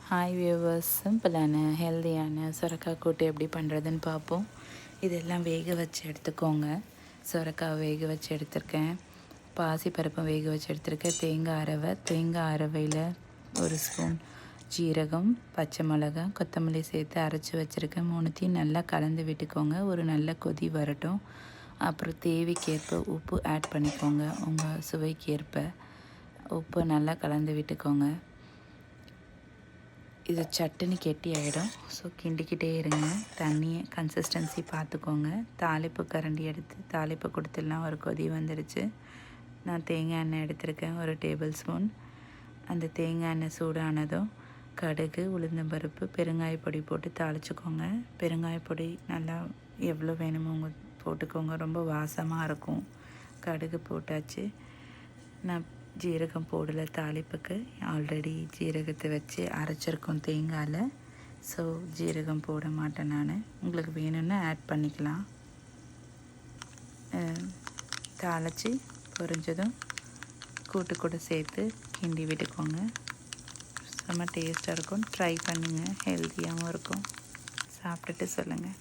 Hi viewers, சிம்பிளான ஹெல்தியான சுரக்காய் கூட்டு எப்படி பண்ணுறதுன்னு பார்ப்போம். இதெல்லாம் வேக வச்சு எடுத்துக்கோங்க. சுரக்காய் வேக வச்சு எடுத்திருக்கேன், பாசிப்பருப்பும் வேக வச்சு எடுத்திருக்கேன், தேங்காய் அரவையில் ஒரு ஸ்பூன் ஜீரகம், பச்சை மிளகாய், கொத்தமல்லி சேர்த்து அரைச்சி வச்சுருக்கேன். மூணுத்தையும் நல்லா கலந்து விட்டுக்கோங்க. ஒரு நல்ல கொதி வரட்டும். அப்புறம் தேவைக்கேற்ப உப்பு ஆட் பண்ணிக்கோங்க. உங்கள் சுவைக்கேற்ப உப்பு நல்லா கலந்து விட்டுக்கோங்க. இது சட்டுன்னு கெட்டி ஆகிடும். ஸோ கிண்டிக்கிட்டே இருங்க. தண்ணியை கன்சிஸ்டன்சி பார்த்துக்கோங்க. தாளிப்பு கரண்டி எடுத்து தாளிப்பு கொடுத்துடலாம். ஒரு கொதி வந்துடுச்சு. நான் தேங்காய் எண்ணெய் எடுத்திருக்கேன், ஒரு டேபிள் ஸ்பூன். அந்த தேங்காய் எண்ணெய் சூடானதும் கடுகு, உளுந்தம்பருப்பு, பெருங்காய பொடி போட்டு தாளிச்சுக்கோங்க. பெருங்காய பொடி நல்லா எவ்வளோ வேணுமோ உங்கள் போட்டுக்கோங்க. ரொம்ப வாசமாக இருக்கும். கடுகு போட்டாச்சு. நான் ஜீரகம் போடலை தாளிப்புக்கு. ஆல்ரெடி ஜீரகத்தை வச்சு அரைச்சிருக்கோம் தேங்காயில். ஸோ ஜீரகம் போட மாட்டேன் நான். உங்களுக்கு வேணும்னா ஆட் பண்ணிக்கலாம். தாளித்து பொரிஞ்சதும் கூட்டு கூட சேர்த்து கிண்டி விட்டுக்கோங்க. செம்ம டேஸ்ட்டாக இருக்கும். ட்ரை பண்ணுங்கள். ஹெல்த்தியாகவும் இருக்கும். சாப்பிட்டுட்டு சொல்லுங்கள்.